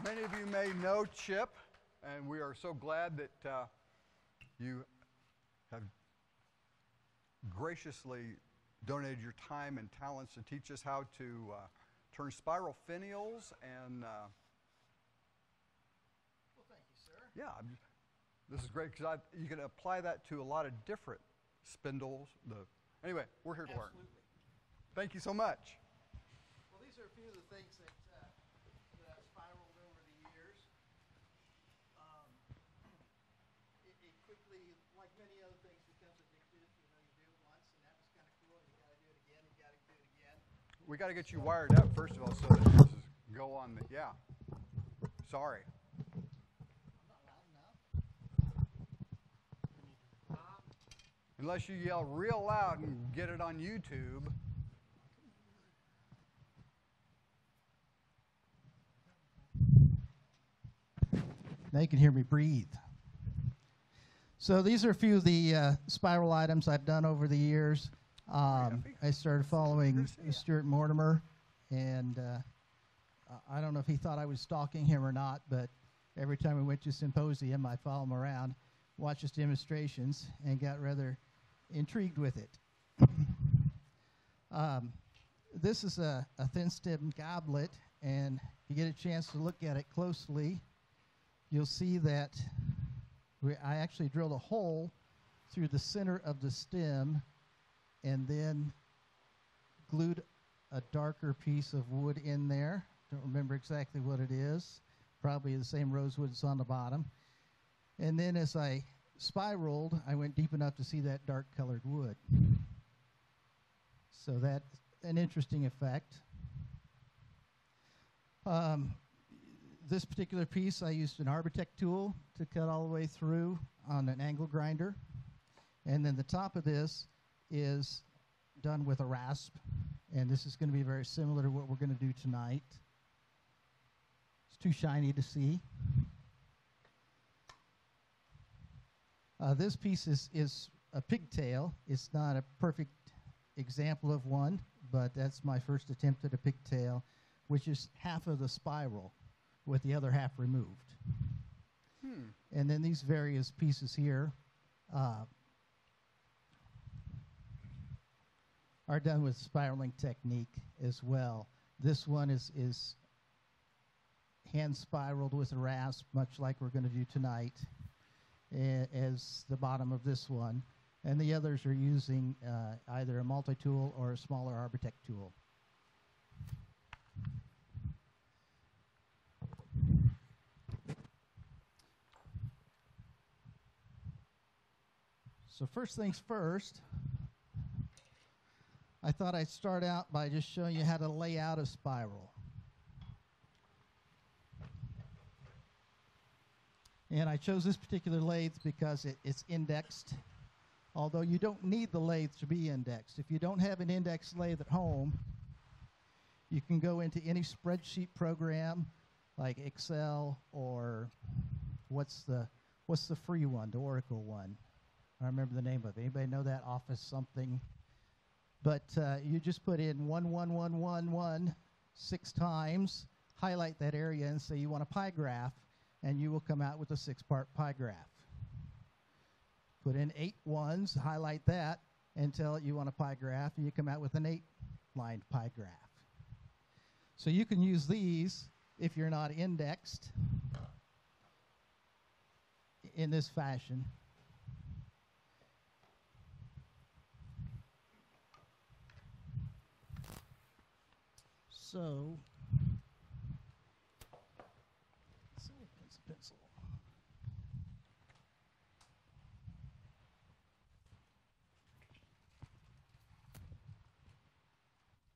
Many of you may know Chip, and we are so glad that you have graciously donated your time and talents to teach us how to turn spiral finials. And well, thank you, sir. Yeah, this is great because you can apply that to a lot of different spindles. Anyway, we're here to learn. Thank you so much. Well, these are a few of the things that I've spiraled over the years. It quickly, like many other things, becomes addictive. You know, you do it once, and that was kind of cool. You got to do it again. You got to do it again. We got to get you wired up first of all, so that this is go on. Sorry. I'm not loud enough. Unless you yell real loud and get it on YouTube. Now you can hear me breathe. So these are a few of the spiral items I've done over the years. I started following Stuart Mortimer, and I don't know if he thought I was stalking him or not, but every time we went to a symposium, I'd follow him around, watch his demonstrations, and got rather intrigued with it. This is a thin stem goblet, and if you get a chance to look at it closely, you'll see that I actually drilled a hole through the center of the stem and then glued a darker piece of wood in there. Don't remember exactly what it is. Probably the same rosewood that's on the bottom. And then as I spiraled, I went deep enough to see that dark colored wood. So that's an interesting effect. This particular piece, I used an Arbitec tool to cut all the way through on an angle grinder. And then the top of this is done with a rasp. And this is going to be very similar to what we're going to do tonight. It's too shiny to see. This piece is a pigtail. It's not a perfect example of one, but that's my first attempt at a pigtail, which is half of the spiral with the other half removed. And then these various pieces here are done with spiraling technique as well. This one is hand spiraled with a rasp, much like we're going to do tonight, as the bottom of this one. And the others are using either a multi-tool or a smaller Arbitec tool. So first things first, I thought I'd start out by just showing you how to lay out a spiral. And I chose this particular lathe because it's indexed, although you don't need the lathe to be indexed. If you don't have an index lathe at home, you can go into any spreadsheet program like Excel or what's the free one, the Oracle one. I don't remember the name of it. Anybody know that? Office something. But you just put in 11111 6 times, highlight that area and say you want a pie graph, and you will come out with a 6-part pie graph. Put in 8 ones, highlight that, and tell it you want a pie graph, and you come out with an 8-lined pie graph. So you can use these if you're not indexed in this fashion. So, let's see, pencil.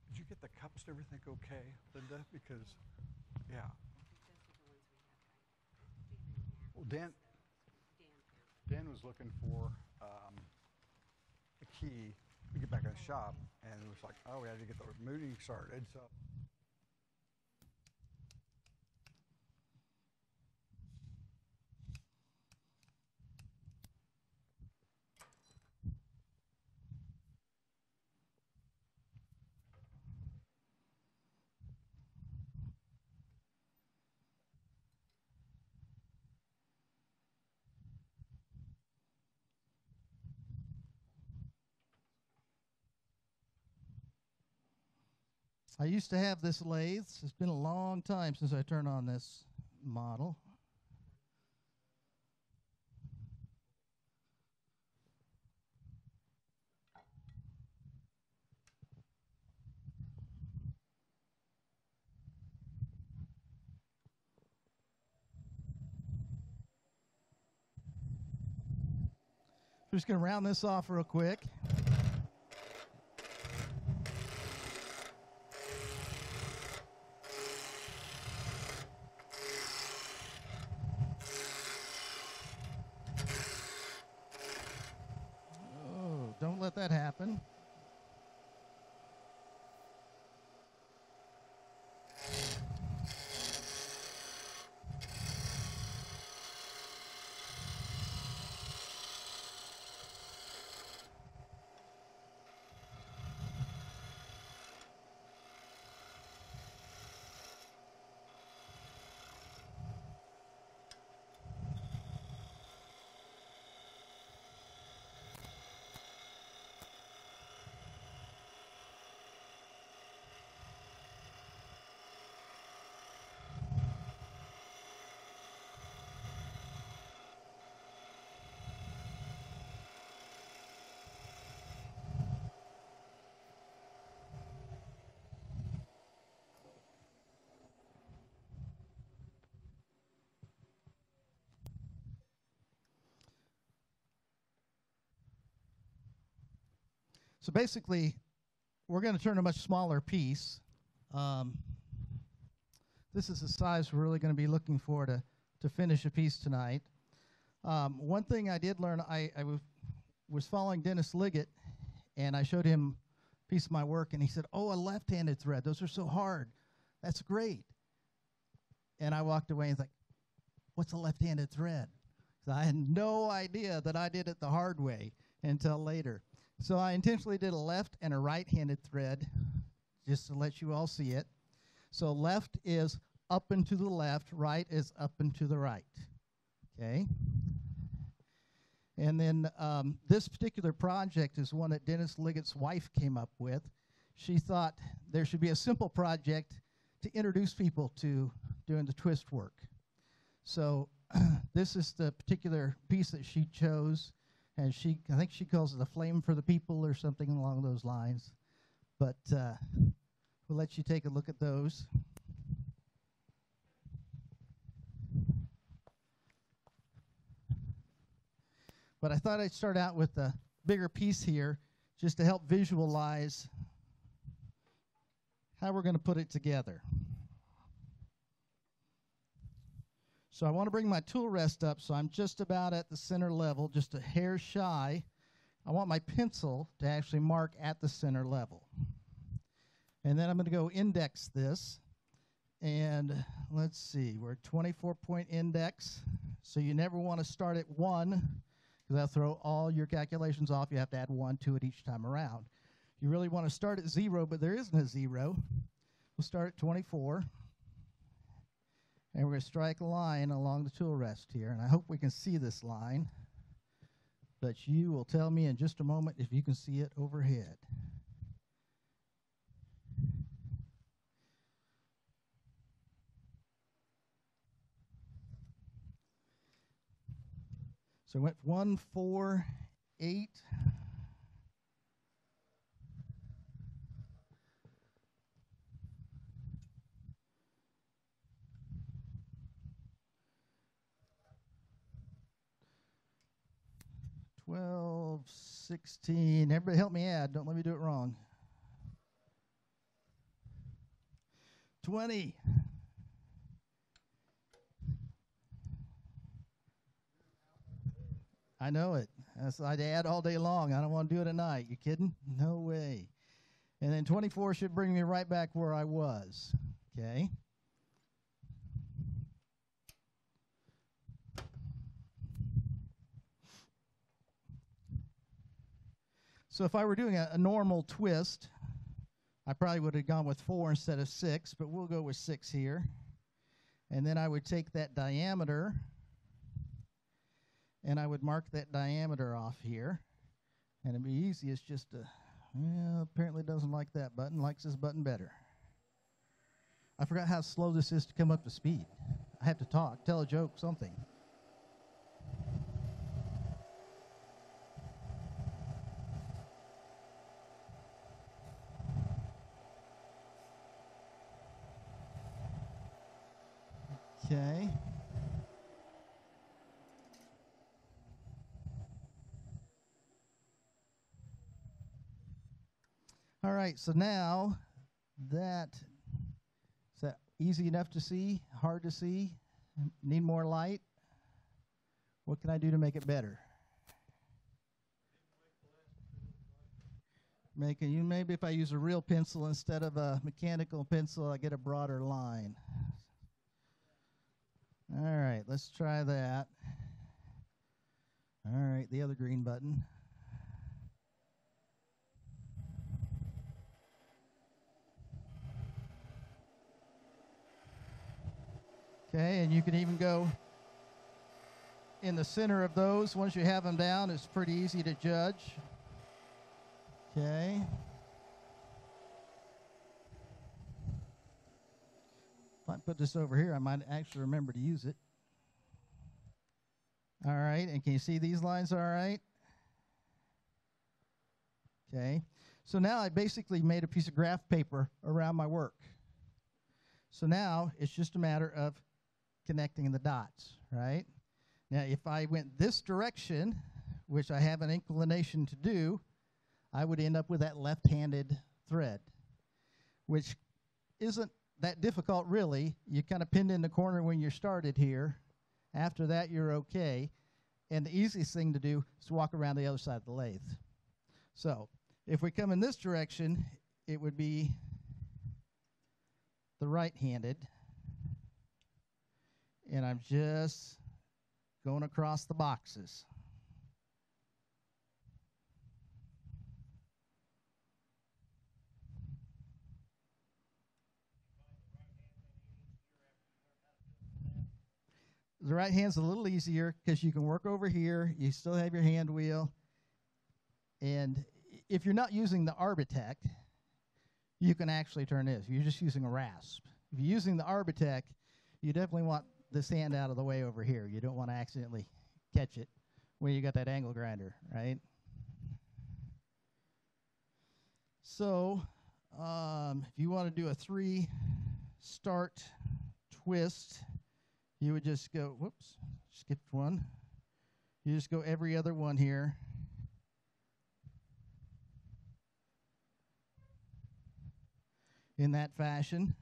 Did you get the cups and everything okay, Linda? Because, yeah. Well, Dan was looking for a key to get back in the shop, and it was like, oh, we had to get the meeting started, so. I used to have this lathe. It's been a long time since I turned on this model. We're just going to round this off real quick. Oh, don't let that happen. So basically, we're going to turn a much smaller piece. This is the size we're really going to be looking for to finish a piece tonight. One thing I did learn, I was following Dennis Liggett, and I showed him a piece of my work, and he said, "Oh, a left-handed thread. Those are so hard. That's great." And I walked away and was like, "What's a left-handed thread?" So I had no idea that I did it the hard way until later. So I intentionally did a left and a right-handed thread just to let you all see it. So left is up and to the left, right is up and to the right. Okay? And then this particular project is one that Dennis Liggett's wife came up with. She thought there should be a simple project to introduce people to doing the twist work. So this is the particular piece that she chose. And I think she calls it a flame for the people or something along those lines. But we'll let you take a look at those. But I thought I'd start out with a bigger piece here just to help visualize how we're going to put it together. So I want to bring my tool rest up so I'm just about at the center level, just a hair shy. I want my pencil to actually mark at the center level. And then I'm going to go index this. And let's see, we're at 24-point index. So you never want to start at 1, because that'll throw all your calculations off. You have to add 1 to it each time around. You really want to start at 0, but there isn't a 0. We'll start at 24. And we're going to strike a line along the tool rest here. And I hope we can see this line. But you will tell me in just a moment if you can see it overhead. So I went 1, 4, 8. $12, $16. Everybody help me add. Don't let me do it wrong. $20. I know it. I'd add all day long. I don't want to do it at night. You kidding? No way. And then 24 should bring me right back where I was. Okay. So if I were doing a normal twist, I probably would have gone with 4 instead of 6, but we'll go with 6 here. And then I would take that diameter, and I would mark that diameter off here. And it'd be easy. It's just well, apparently doesn't like that button, likes this button better. I forgot how slow this is to come up to speed. I have to talk, tell a joke, something. Okay. All right, so now that is that easy enough to see, hard to see, need more light? What can I do to make it better? Maybe if I use a real pencil instead of a mechanical pencil, I get a broader line. All right, let's try that. All right, the other green button. Okay, and you can even go in the center of those. Once you have them down, it's pretty easy to judge. Okay. If I put this over here, I might actually remember to use it. All right, and can you see these lines all right? Okay. So now I basically made a piece of graph paper around my work. So now it's just a matter of connecting the dots, right? Now, if I went this direction, which I have an inclination to do, I would end up with that left-handed thread, which isn't that difficult, really. You kind of pinned in the corner when you started here. After that, you're okay. And the easiest thing to do is to walk around the other side of the lathe. So if we come in this direction, it would be the right-handed. And I'm just going across the boxes. The right hand's a little easier because you can work over here. You still have your hand wheel. And if you're not using the Arbitec, you can actually turn this. You're just using a Rasp. If you're using the Arbitec, you definitely want this hand out of the way over here. You don't want to accidentally catch it when you got that angle grinder, right? So if you want to do a 3-start twist, you would just go, whoops, skipped one. You just go every other one here. In that fashion.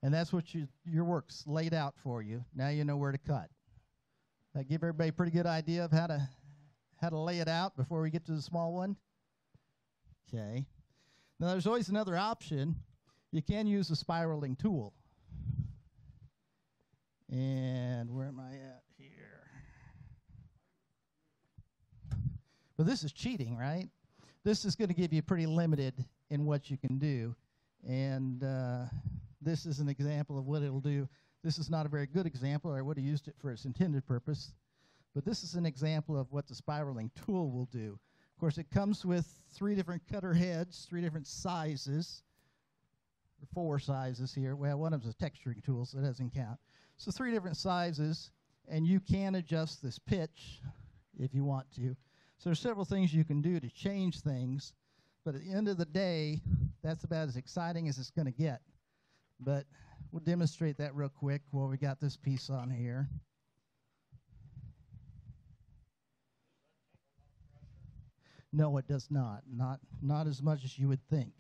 And that's what your work's laid out for you. Now you know where to cut. That give everybody a pretty good idea of how to lay it out before we get to the small one? Okay. Now there's always another option. You can use a spiraling tool. And where am I at here? Well, this is cheating, right? This is going to give you pretty limited in what you can do. And this is an example of what it'll do. This is not a very good example, or I would have used it for its intended purpose. But this is an example of what the spiraling tool will do. Of course, it comes with 3 different cutter heads, 3 different sizes, or 4 sizes here. Well, one of them is a texturing tool, so it doesn't count. So 3 different sizes, and you can adjust this pitch if you want to. So there's several things you can do to change things, but at the end of the day, that's about as exciting as it's going to get. But we'll demonstrate that real quick while we got this piece on here. No, it does not. Not as much as you would think.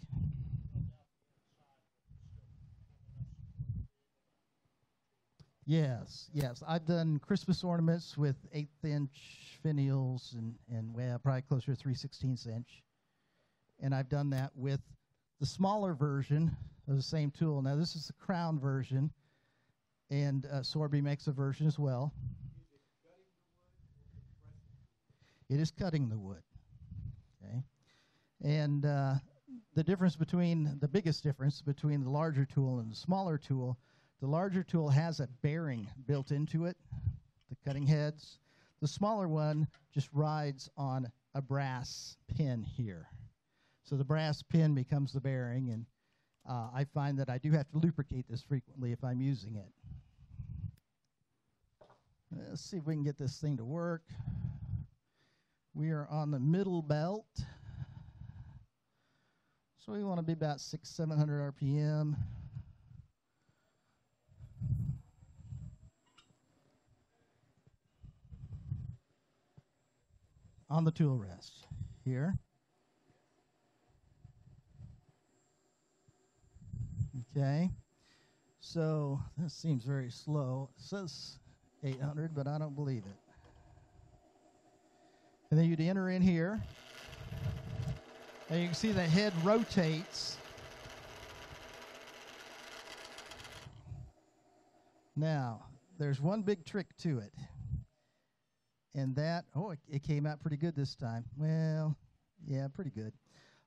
Yes. I've done Christmas ornaments with 1/8" finials and well, probably closer to 3/16 inch. And I've done that with the smaller version of the same tool. Now, this is the crown version, and Sorby makes a version as well. It is cutting the wood. Okay. And the biggest difference between the larger tool and the smaller tool, the larger tool has a bearing built into it, the cutting heads. The smaller one just rides on a brass pin here. So the brass pin becomes the bearing, and I find that I do have to lubricate this frequently if I'm using it. Let's see if we can get this thing to work. We are on the middle belt. So we want to be about 600-700 RPM. On the tool rest here. Okay. So this seems very slow. It says 800, but I don't believe it. And then you'd enter in here. And you can see the head rotates. Now, there's one big trick to it. And that, it came out pretty good this time. Well, yeah, pretty good.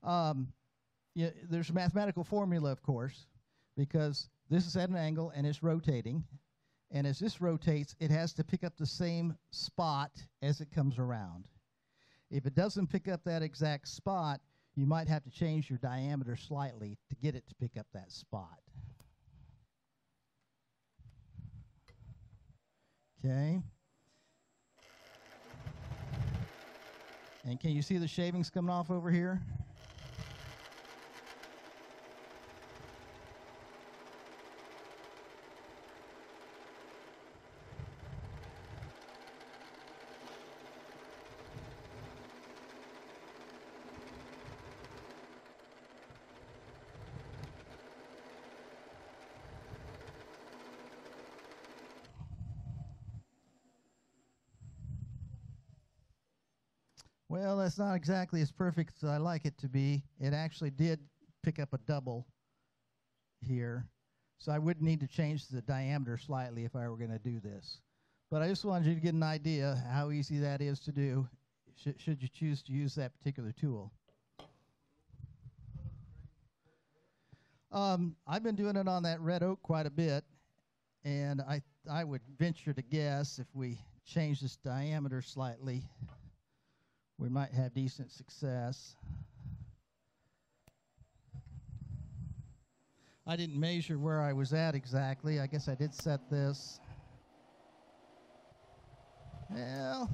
Yeah, there's a mathematical formula, of course, because this is at an angle and it's rotating. And as this rotates, it has to pick up the same spot as it comes around. If it doesn't pick up that exact spot, you might have to change your diameter slightly to get it to pick up that spot. Okay. And can you see the shavings coming off over here? Well, that's not exactly as perfect as I like it to be. It actually did pick up a double here, so I would need to change the diameter slightly if I were going to do this. But I just wanted you to get an idea how easy that is to do should you choose to use that particular tool. I've been doing it on that red oak quite a bit, and I would venture to guess if we change this diameter slightly, we might have decent success. I didn't measure where I was at exactly. I guess I did set this. Well,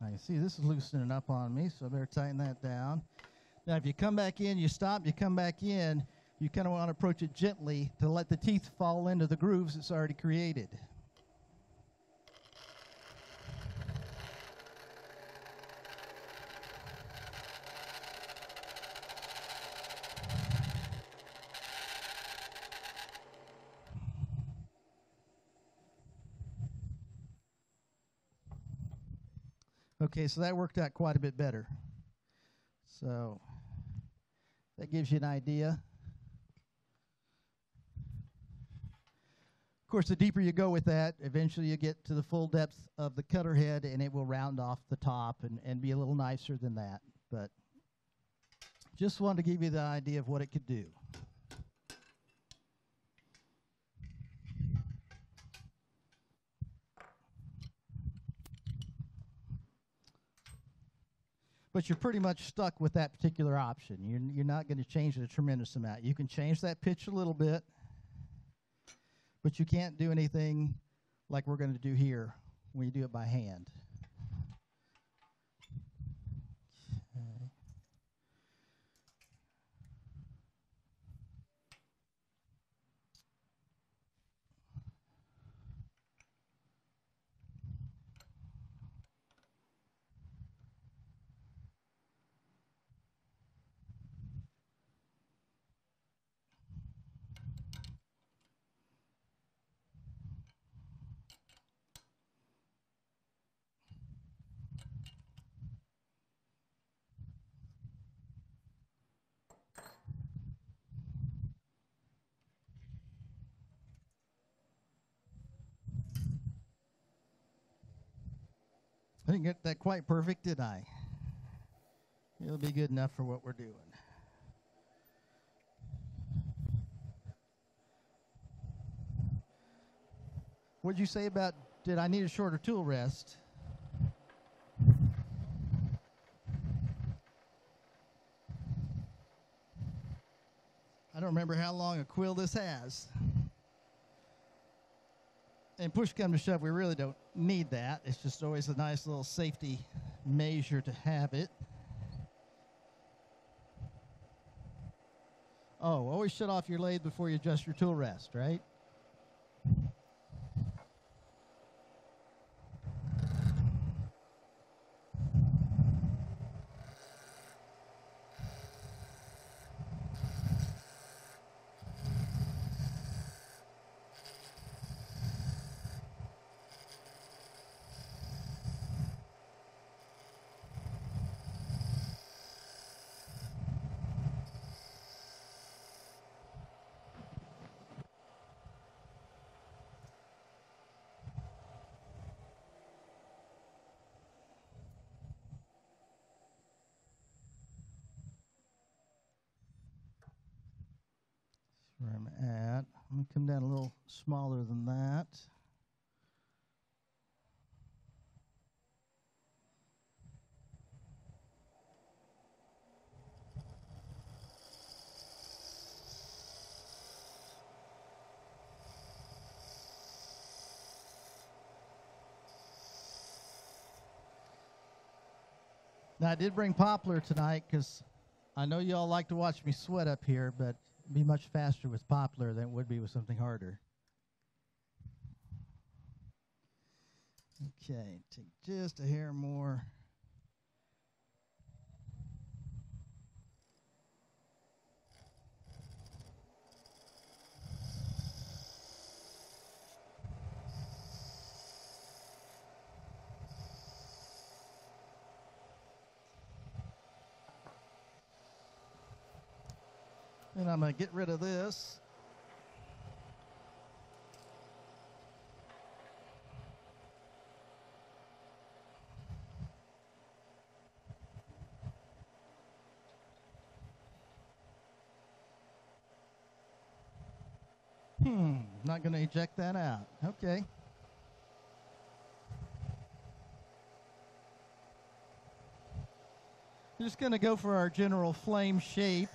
I see this is loosening up on me, so I better tighten that down. Now, if you come back in, you stop, you come back in, you kind of want to approach it gently to let the teeth fall into the grooves it's already created. Okay, so that worked out quite a bit better. So that gives you an idea. Of course, the deeper you go with that, eventually you get to the full depth of the cutter head, and it will round off the top and be a little nicer than that. But just wanted to give you the idea of what it could do. But you're pretty much stuck with that particular option. You're not going to change it a tremendous amount. You can change that pitch a little bit, but you can't do anything like we're going to do here when you do it by hand. Okay. I didn't get that quite perfect, did I? It'll be good enough for what we're doing. What'd you say about, did I need a shorter tool rest? I don't remember how long a quill this has. And push come to shove, we really don't need that. It's just always a nice little safety measure to have it. Oh, always shut off your lathe before you adjust your tool rest, right? Where I'm at. I'm going to come down a little smaller than that. Now, I did bring poplar tonight because I know you all like to watch me sweat up here, but it'd be much faster with poplar than it would be with something harder. Okay, take just a hair more. And I'm going to get rid of this. Not going to eject that out. Okay. We're just going to go for our general flame shape.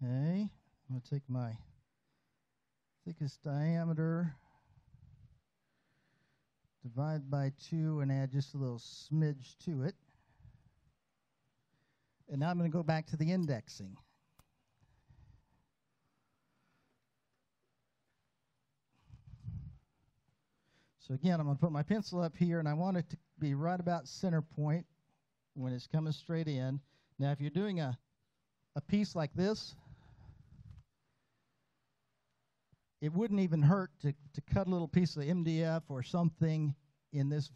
Okay, I'm going to take my thickest diameter, divide by 2, and add just a little smidge to it. And now I'm going to go back to the indexing. So again, I'm going to put my pencil up here, and I want it to be right about center point when it's coming straight in. Now, if you're doing a piece like this, it wouldn't even hurt to cut a little piece of MDF or something in this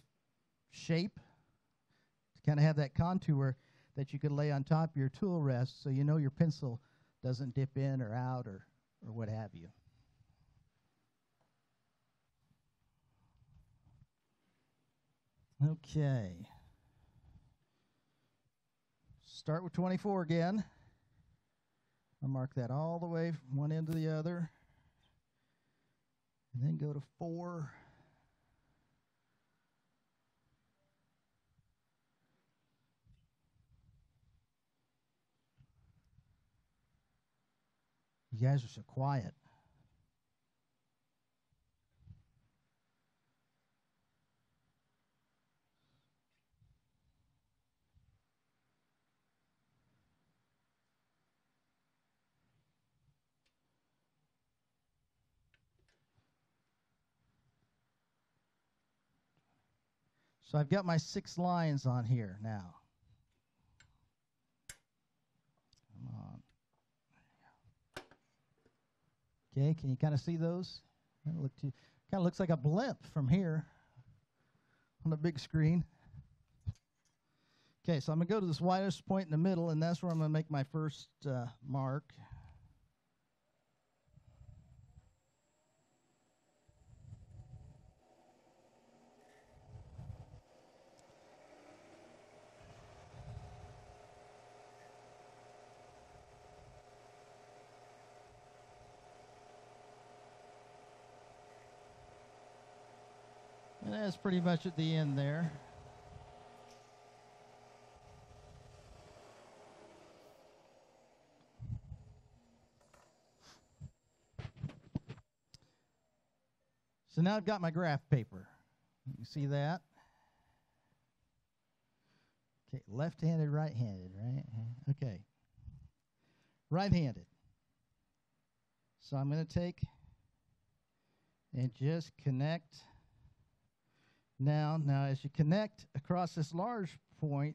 shape to kind of have that contour that you could lay on top of your tool rest so you know your pencil doesn't dip in or out or what have you. Okay. Start with 24 again. I mark that all the way from one end to the other. And then go to 4. You guys are so quiet. So I've got my 6 lines on here now. Come on. Okay, can you kind of see those? Kind of looks like a blimp from here on the big screen. Okay, so I'm going to go to this widest point in the middle, and that's where I'm going to make my first mark. And that's pretty much at the end there. So now I've got my graph paper. You see that? Okay, left-handed, right-handed, right? Okay. Right-handed. So I'm going to take and just connect. Now, as you connect across this large point,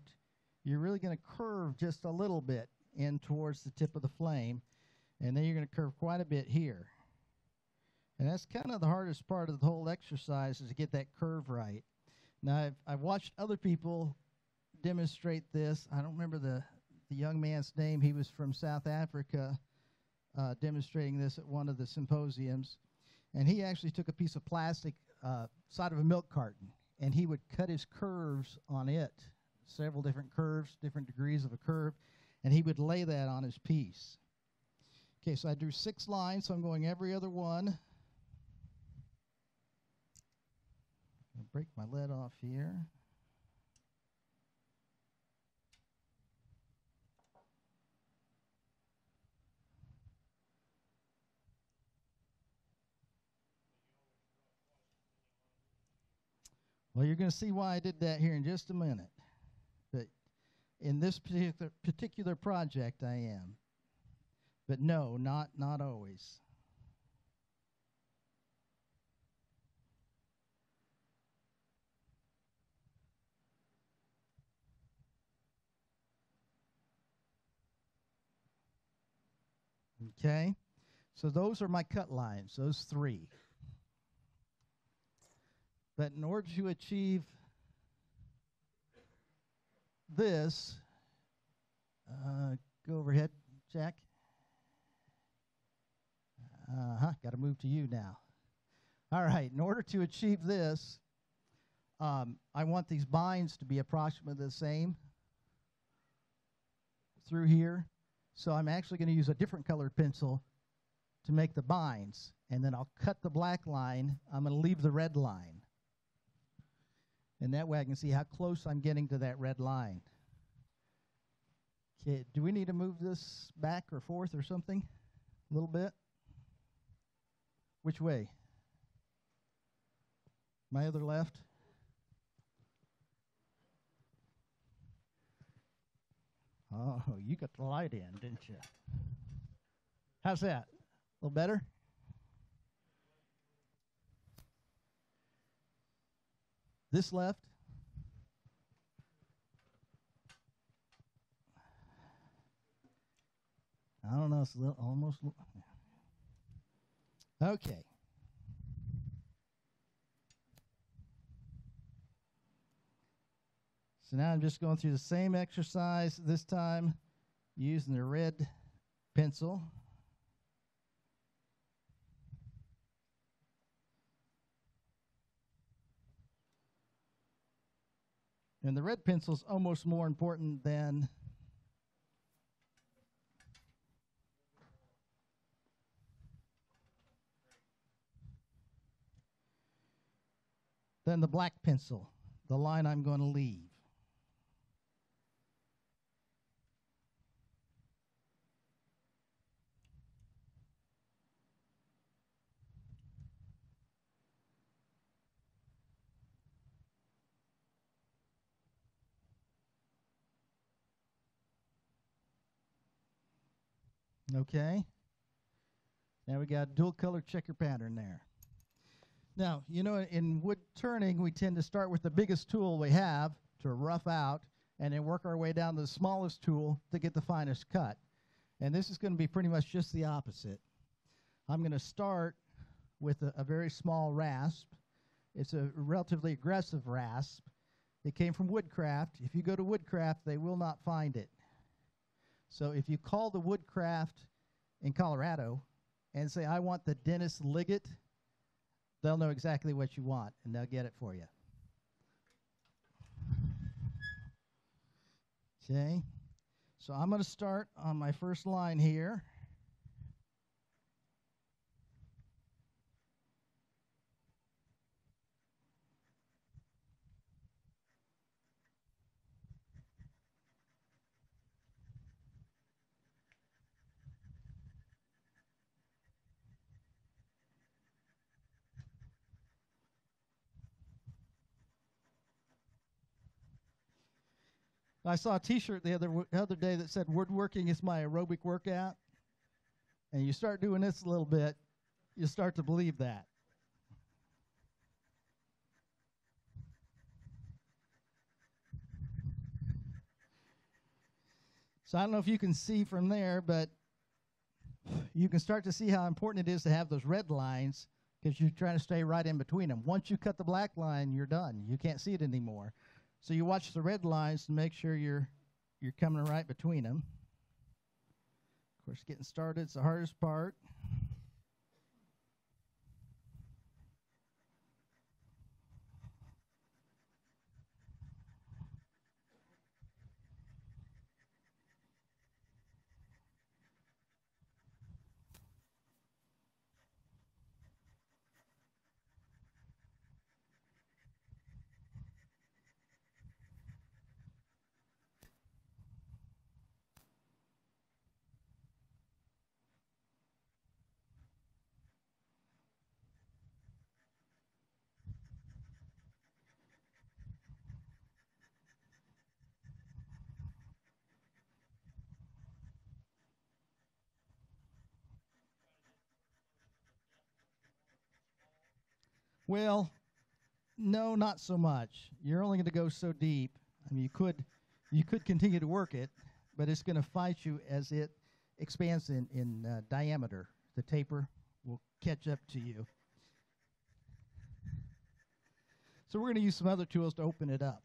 you're really going to curve just a little bit in towards the tip of the flame, and then you're going to curve quite a bit here. And that's kind of the hardest part of the whole exercise, is to get that curve right. Now, I've watched other people demonstrate this. I don't remember the young man's name. He was from South Africa demonstrating this at one of the symposiums. And he actually took a piece of plastic side of a milk carton, and he would cut his curves on it, several different curves, different degrees of a curve, and he would lay that on his piece. Okay, so I drew 6 lines, so I'm going every other one. I'll break my lead off here. Well, you're going to see why I did that here in just a minute. But in this particular project, I am. But no, not always. Okay, so those are my cut lines, those 3. But in order to achieve this, go overhead, Jack. Got to move to you now. All right, in order to achieve this, I want these binds to be approximately the same through here. So I'm actually going to use a different colored pencil to make the binds. And then I'll cut the black line. I'm going to leave the red line. And that way I can see how close I'm getting to that red line. Okay, do we need to move this back or forth or something? A little bit? Which way? My other left? Oh, you got the light in, didn't you? How's that? A little better? This left? I don't know. It's a little, almost. Okay. So now I'm just going through the same exercise, this time using the red pencil. And the red pencil is almost more important than Then the black pencil, the line I'm going to leave. Okay. Now we got a dual color checker pattern there. Now, you know, in wood turning, we tend to start with the biggest tool we have to rough out and then work our way down to the smallest tool to get the finest cut. And this is going to be pretty much just the opposite. I'm going to start with a very small rasp. It's a relatively aggressive rasp. It came from Woodcraft. If you go to Woodcraft, they will not find it. So if you call the Woodcraft in Colorado and say, I want the Dennis Liggett, they'll know exactly what you want, and they'll get it for you. Okay, so I'm going to start on my first line here. I saw a T-shirt the other day that said, woodworking is my aerobic workout. And you start doing this a little bit, you start to believe that. So I don't know if you can see from there, but you can start to see how important it is to have those red lines because you're trying to stay right in between them. Once you cut the black line, you're done. You can't see it anymore. So you watch the red lines to make sure you're coming right between them. Of course, getting started is the hardest part. Well, no, not so much. You're only going to go so deep. I mean, you could continue to work it, but it's going to fight you as it expands in diameter. The taper will catch up to you. So we're going to use some other tools to open it up.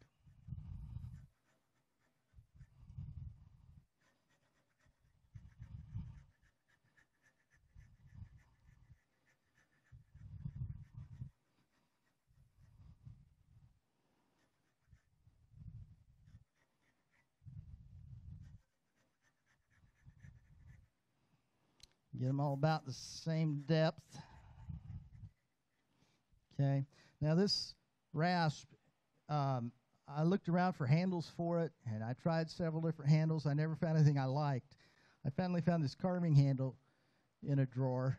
Get them all about the same depth. Okay. Now this rasp, I looked around for handles for it, and I tried several different handles. I never found anything I liked. I finally found this carving handle in a drawer,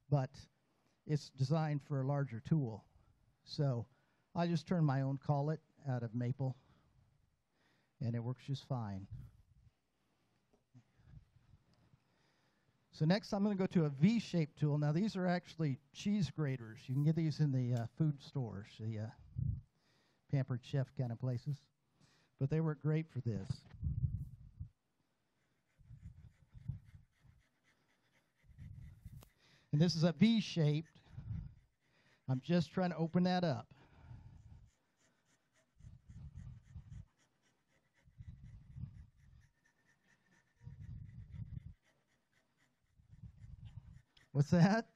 but it's designed for a larger tool. So I just turned my own collet out of maple, and it works just fine. So next I'm going to go to a V-shaped tool. Now these are actually cheese graters. You can get these in the food stores, the Pampered Chef kind of places. But they work great for this. And this is a V-shaped. I'm just trying to open that up. What's that?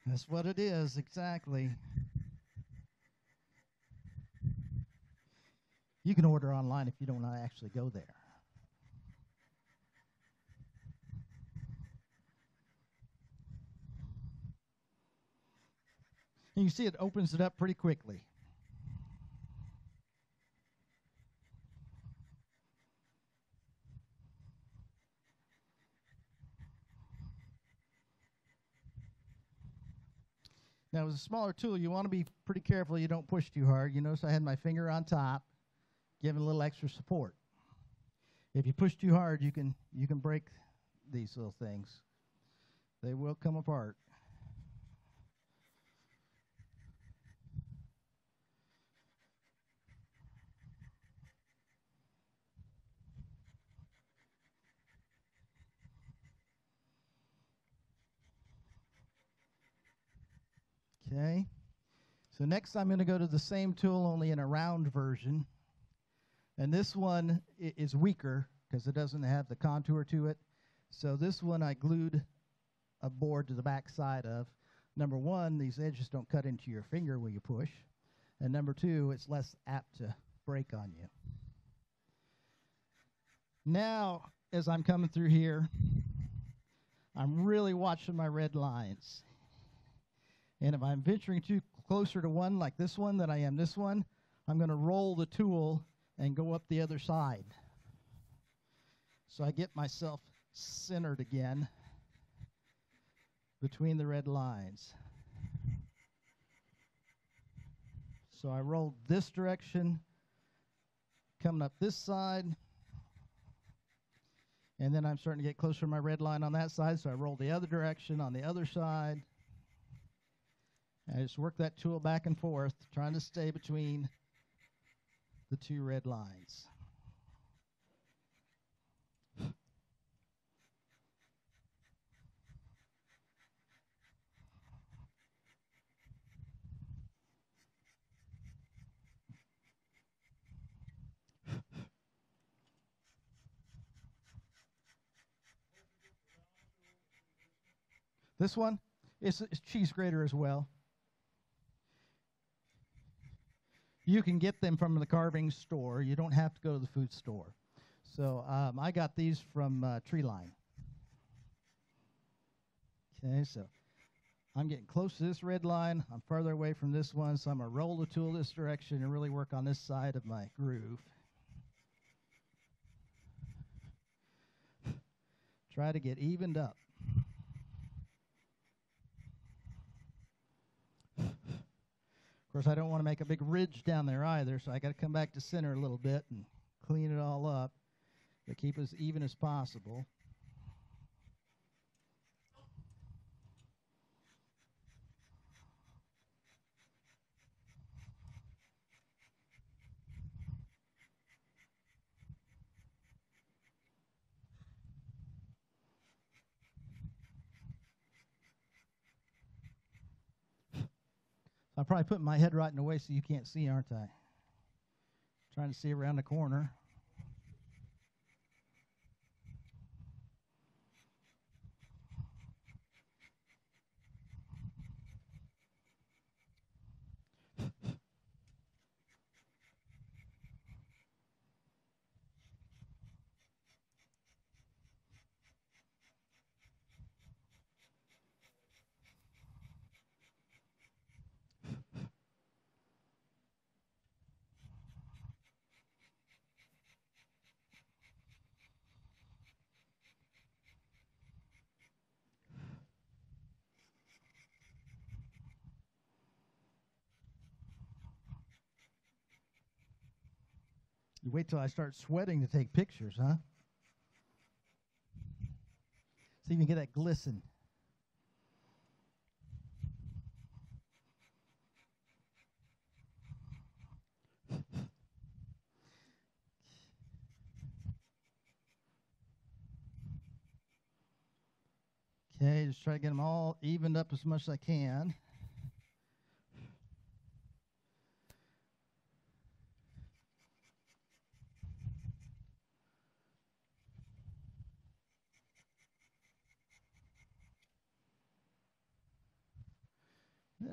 That's what it is, exactly. You can order online if you don't actually go there. And you see it opens it up pretty quickly. Now, with a smaller tool, you want to be pretty careful you don't push too hard. You notice I had my finger on top, giving a little extra support. If you push too hard, you can break these little things. They will come apart. Okay. So next I'm going to go to the same tool, only in a round version. And this one is weaker because it doesn't have the contour to it. So this one I glued a board to the back side of. Number one, these edges don't cut into your finger when you push. And number two, it's less apt to break on you. Now, as I'm coming through here, I'm really watching my red lines. And if I'm venturing too closer to one like this one than I am this one, I'm going to roll the tool and go up the other side. So I get myself centered again between the red lines. So I rolled this direction, coming up this side, and then I'm starting to get closer to my red line on that side, so I roll the other direction on the other side. I just work that tool back and forth, trying to stay between the two red lines. This one is cheese grater as well. You can get them from the carving store. You don't have to go to the food store. So I got these from Treeline. Okay, so I'm getting close to this red line. I'm farther away from this one, so I'm going to roll the tool this direction and really work on this side of my groove. Try to get evened up. Of course, I don't want to make a big ridge down there either, so I got to come back to center a little bit and clean it all up to keep as even as possible. I'm probably putting my head right in the way so you can't see, aren't I? Trying to see around the corner. You wait till I start sweating to take pictures, huh? So you can get that glisten. Okay, just try to get them all evened up as much as I can.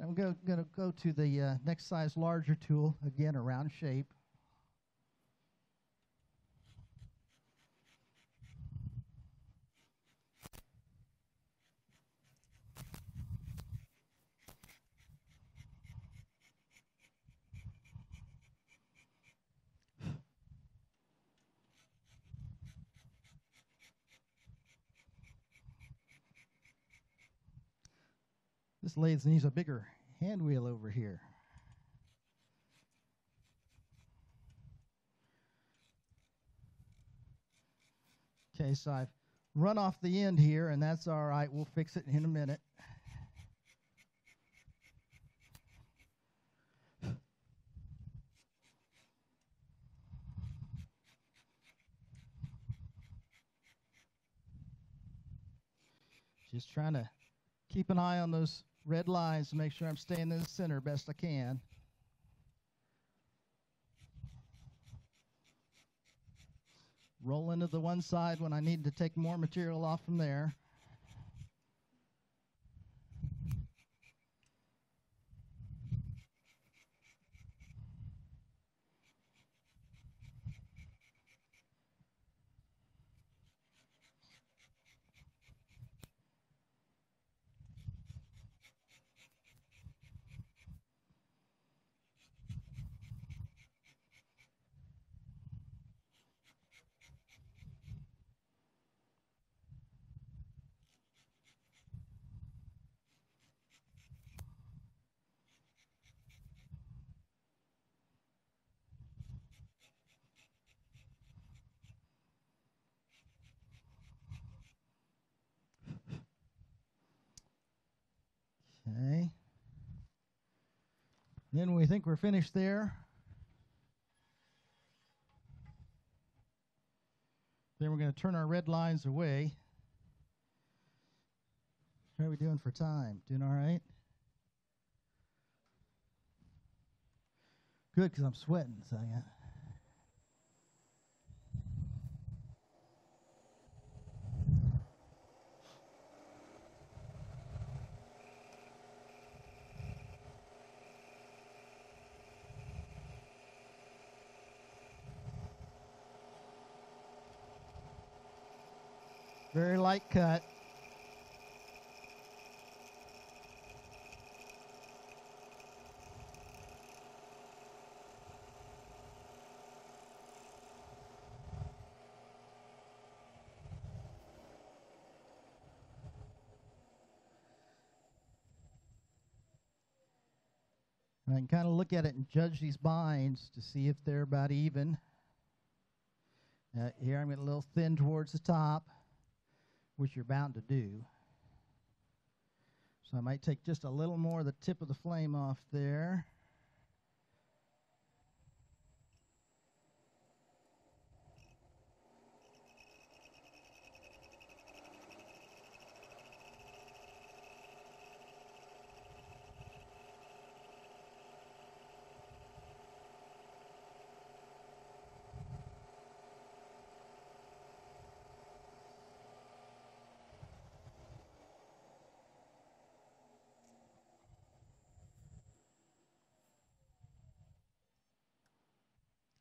I'm going to go to the next size larger tool, again a round shape. This lathe needs a bigger hand wheel over here. Okay, so I've run off the end here, and that's all right. We'll fix it in a minute. Just trying to keep an eye on those red lines to make sure I'm staying in the center best I can. Roll into the one side when I need to take more material off from there. Okay. Then we think we're finished there. Then we're going to turn our red lines away. How are we doing for time? Doing all right? Good, because I'm sweating. So yeah. Very light cut. And I can kind of look at it and judge these binds to see if they're about even. Here I'm getting a little thin towards the top, which you're bound to do. So I might take just a little more of the tip of the flame off there.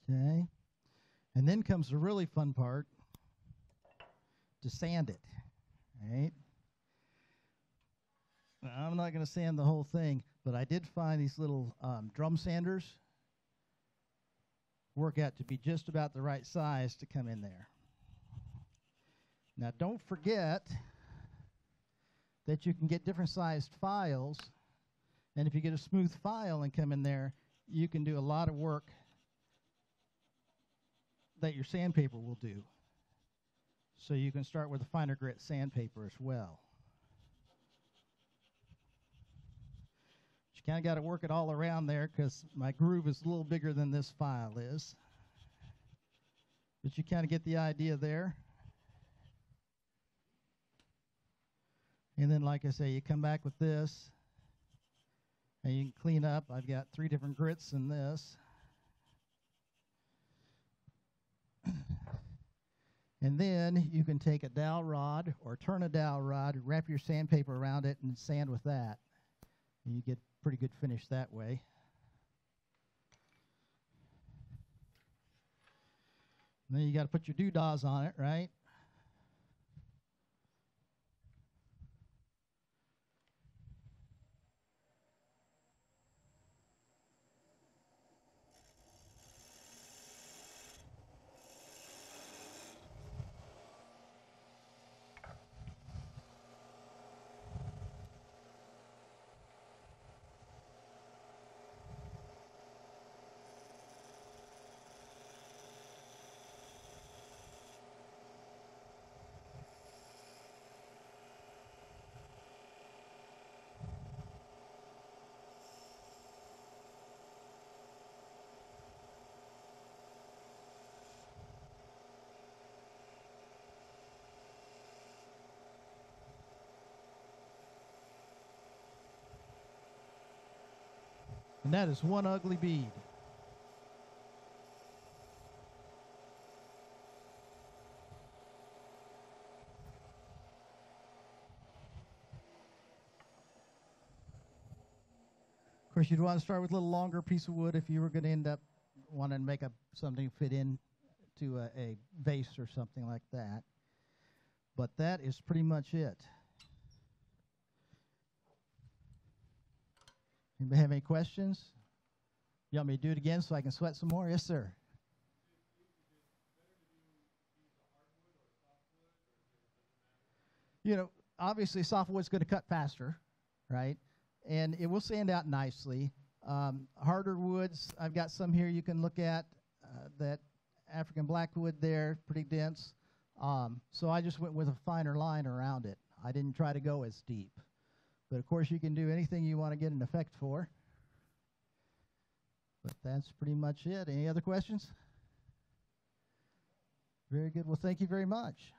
Okay. And then comes the really fun part, to sand it, right? Now, I'm not going to sand the whole thing, but I did find these little drum sanders work out to be just about the right size to come in there. Now, don't forget that you can get different sized files, and if you get a smooth file and come in there, you can do a lot of work that your sandpaper will do. So you can start with a finer grit sandpaper as well. But you kind of got to work it all around there because my groove is a little bigger than this file is. But you kind of get the idea there. And then, like I say, you come back with this, and you can clean up. I've got 3 different grits in this. And then you can take a dowel rod or turn a dowel rod, wrap your sandpaper around it, and sand with that. And you get pretty good finish that way. And then you got to put your doodahs on it, right? And that is one ugly bead. Of course, you'd want to start with a little longer piece of wood if you were going to end up wanting to make something fit in to a vase or something like that. But that is pretty much it. Anybody have any questions? You want me to do it again so I can sweat some more? Yes, sir. You know, obviously softwood's going to cut faster, right? And it will sand out nicely. Harder woods, I've got some here you can look at. That African blackwood there, pretty dense. So I just went with a finer line around it. I didn't try to go as deep. But, of course, you can do anything you want to get an effect for. But that's pretty much it. Any other questions? Very good. Well, thank you very much.